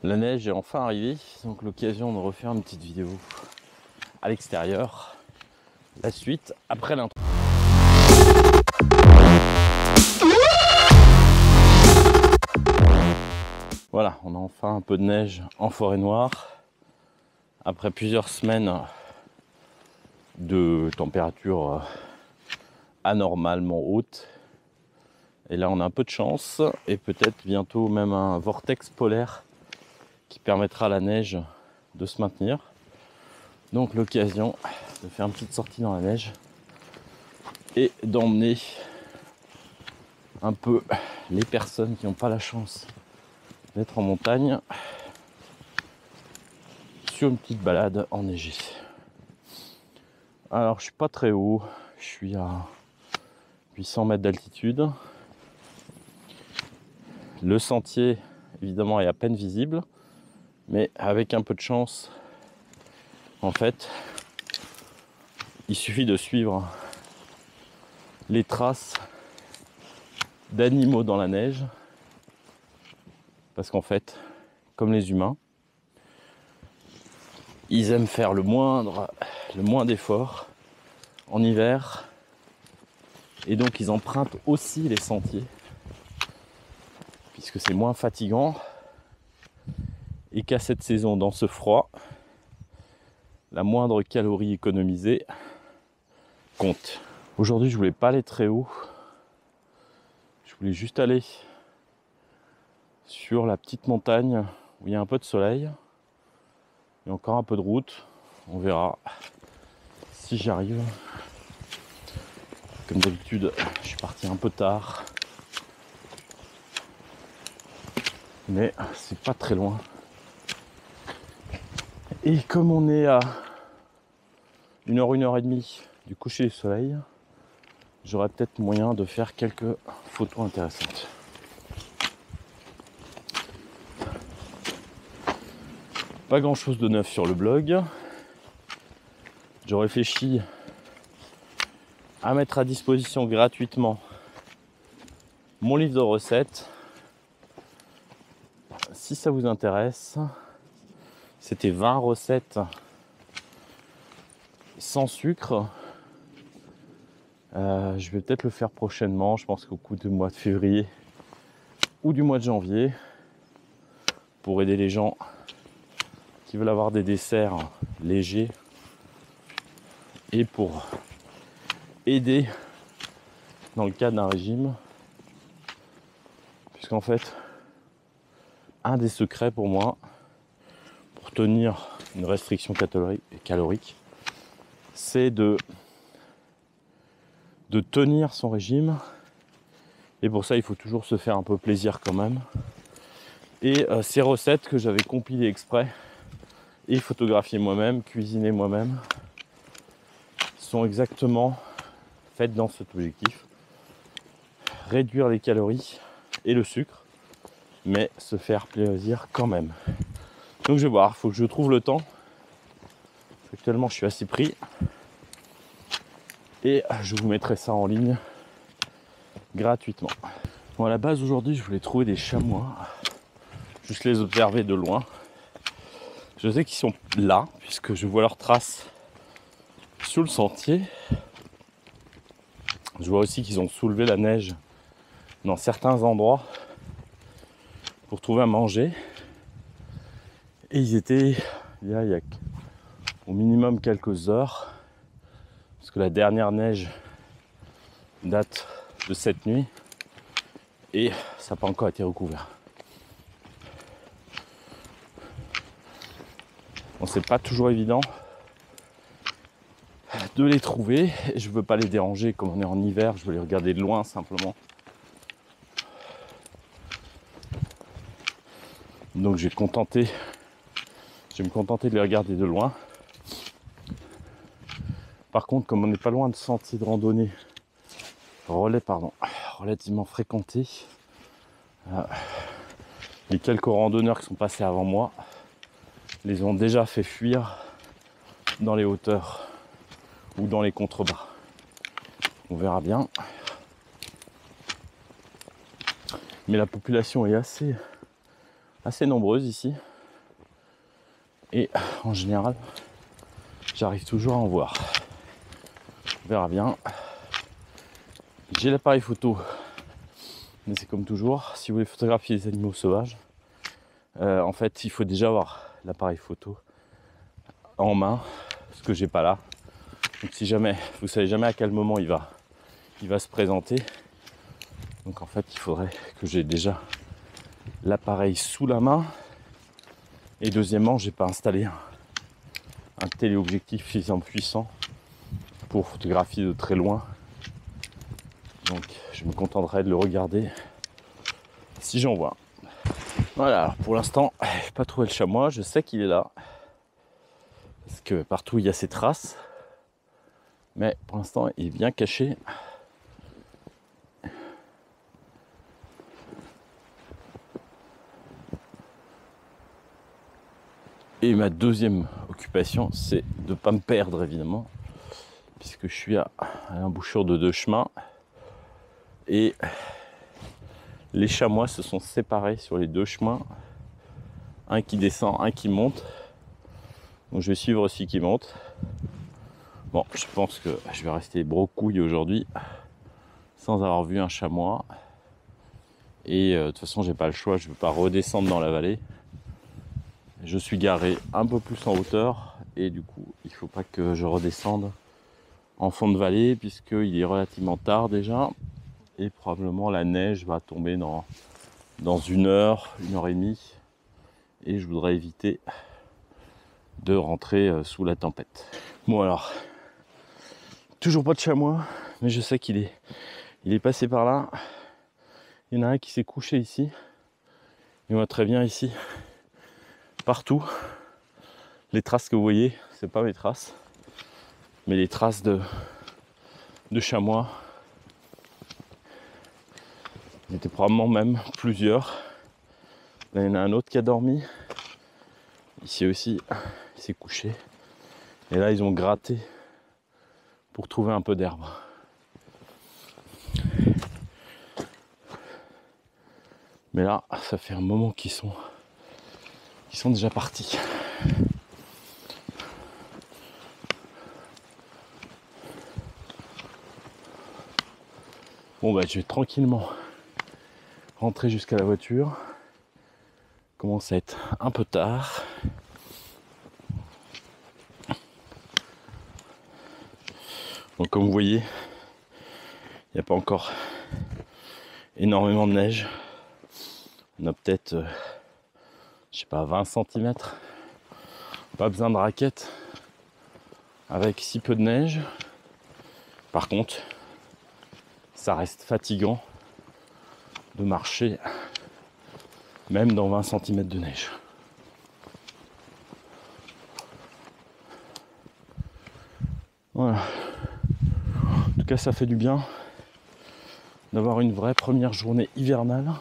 La neige est enfin arrivée, donc l'occasion de refaire une petite vidéo à l'extérieur. La suite après l'intro. Voilà, on a enfin un peu de neige en Forêt-Noire. Après plusieurs semaines de température anormalement haute. Et là on a un peu de chance et peut-être bientôt même un vortex polaire qui permettra à la neige de se maintenir. Donc l'occasion de faire une petite sortie dans la neige et d'emmener un peu les personnes qui n'ont pas la chance d'être en montagne sur une petite balade enneigée. Alors je suis pas très haut, je suis à 800 mètres d'altitude. Le sentier évidemment est à peine visible, mais avec un peu de chance, en fait, il suffit de suivre les traces d'animaux dans la neige, parce qu'en fait, comme les humains, ils aiment faire le moins d'efforts en hiver, et donc ils empruntent aussi les sentiers, puisque c'est moins fatigant, et qu'à cette saison, dans ce froid, la moindre calorie économisée compte. Aujourd'hui, je voulais pas aller très haut, je voulais juste aller sur la petite montagne où il y a un peu de soleil et encore un peu de route. On verra si j'y arrive. Comme d'habitude, je suis parti un peu tard, mais c'est pas très loin. Et comme on est à 1 heure et demie du coucher du soleil, j'aurai peut-être moyen de faire quelques photos intéressantes. Pas grand chose de neuf sur le blog. Je réfléchis à mettre à disposition gratuitement mon livre de recettes. Si ça vous intéresse, c'était 20 recettes sans sucre. Je vais peut-être le faire prochainement, je pense qu'au coup du mois de février ou du mois de janvier, pour aider les gens qui veulent avoir des desserts légers et pour aider dans le cadre d'un régime, puisqu'en fait un des secrets pour moi pour tenir une restriction calorique, c'est de tenir son régime, et pour ça il faut toujours se faire un peu plaisir quand même. Et ces recettes que j'avais compilées exprès et photographiées moi-même, cuisinées moi-même, sont exactement faites dans cet objectif: réduire les calories et le sucre, mais se faire plaisir quand même. Donc je vais voir, il faut que je trouve le temps. Actuellement je suis assez pris et je vous mettrai ça en ligne gratuitement. Bon, à la base aujourd'hui je voulais trouver des chamois, juste les observer de loin. Je sais qu'ils sont là puisque je vois leurs traces sur le sentier. Je vois aussi qu'ils ont soulevé la neige dans certains endroits pour trouver à manger. Et ils étaient il y a au minimum quelques heures, parce que la dernière neige date de cette nuit et ça n'a pas encore été recouvert. Bon, c'est pas toujours évident de les trouver et je veux pas les déranger. Comme on est en hiver, je veux les regarder de loin simplement. Donc je vais me contenter de les regarder de loin. Par contre, comme on n'est pas loin de sentiers de randonnée relativement fréquentés, les quelques randonneurs qui sont passés avant moi les ont déjà fait fuir dans les hauteurs ou dans les contrebas. On verra bien. Mais la population est assez nombreuse ici. Et en général, j'arrive toujours à en voir. On verra bien. J'ai l'appareil photo, mais c'est comme toujours, si vous voulez photographier les animaux sauvages, en fait, il faut déjà avoir l'appareil photo en main, ce que j'ai pas là. Donc si jamais, vous savez jamais à quel moment il va se présenter. Donc en fait, il faudrait que j'ai déjà l'appareil sous la main. Et deuxièmement, j'ai pas installé un téléobjectif suffisamment puissant pour photographier de très loin. Donc je me contenterai de le regarder si j'en vois. Voilà, alors pour l'instant, j'ai pas trouvé le chamois, je sais qu'il est là. Parce que partout il y a ses traces. Mais pour l'instant, il est bien caché. Et ma deuxième occupation, c'est de ne pas me perdre évidemment, puisque je suis à l'embouchure de 2 chemins. Et les chamois se sont séparés sur les 2 chemins. Un qui descend, un qui monte. Donc je vais suivre aussi qui monte. Bon, je pense que je vais rester brocouille aujourd'hui, sans avoir vu un chamois. Et de toute façon, j'ai pas le choix, je ne veux pas redescendre dans la vallée. Je suis garé un peu plus en hauteur et du coup il ne faut pas que je redescende en fond de vallée puisqu'il est relativement tard déjà et probablement la neige va tomber dans 1 heure, 1h30 et je voudrais éviter de rentrer sous la tempête. Bon alors, toujours pas de chamois, mais je sais qu'il est passé par là. Il y en a un qui s'est couché ici. Il voit très bien ici. Partout, les traces que vous voyez, c'est pas mes traces, mais les traces de chamois. Il y était probablement même plusieurs. Là, il y en a un autre qui a dormi. Ici aussi, il s'est couché. Et là, ils ont gratté pour trouver un peu d'herbe. Mais là, ça fait un moment qu'ils sont déjà partis. Bon bah je vais tranquillement rentrer jusqu'à la voiture. Il commence à être un peu tard. Donc comme vous voyez, il n'y a pas encore énormément de neige. On a peut-être, je sais pas, 20 cm. Pas besoin de raquettes avec si peu de neige. Par contre, ça reste fatigant de marcher même dans 20 cm de neige. Voilà. En tout cas, ça fait du bien d'avoir une vraie première journée hivernale.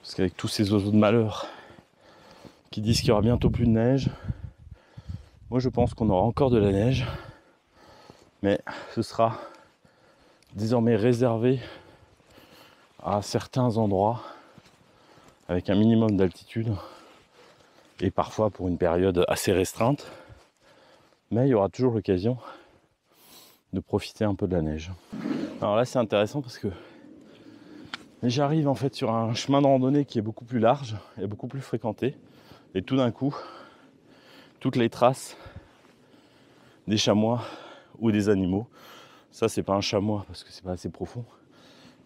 Parce qu'avec tous ces oiseaux de malheur qui disent qu'il y aura bientôt plus de neige, moi je pense qu'on aura encore de la neige. Mais ce sera désormais réservé à certains endroits avec un minimum d'altitude et parfois pour une période assez restreinte. Mais il y aura toujours l'occasion de profiter un peu de la neige. Alors là c'est intéressant parce que j'arrive en fait sur un chemin de randonnée qui est beaucoup plus large et beaucoup plus fréquenté. Et tout d'un coup, toutes les traces des chamois ou des animaux, ça c'est pas un chamois parce que c'est pas assez profond,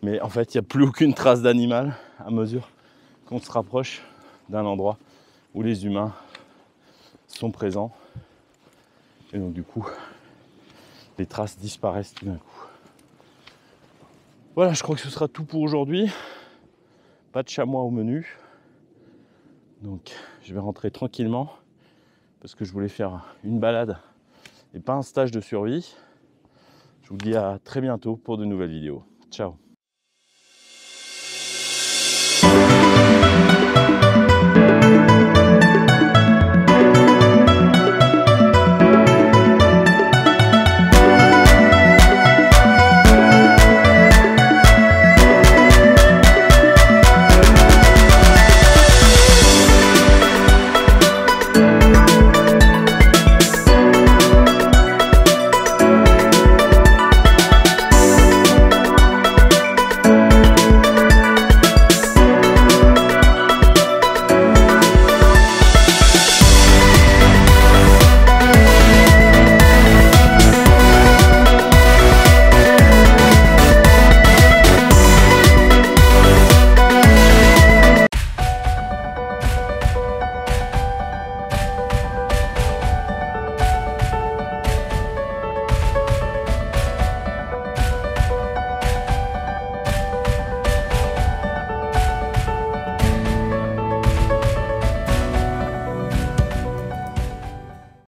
mais en fait il n'y a plus aucune trace d'animal à mesure qu'on se rapproche d'un endroit où les humains sont présents. Et donc du coup, les traces disparaissent tout d'un coup. Voilà, je crois que ce sera tout pour aujourd'hui. Pas de chamois au menu. Donc je vais rentrer tranquillement parce que je voulais faire une balade et pas un stage de survie. Je vous dis à très bientôt pour de nouvelles vidéos. Ciao.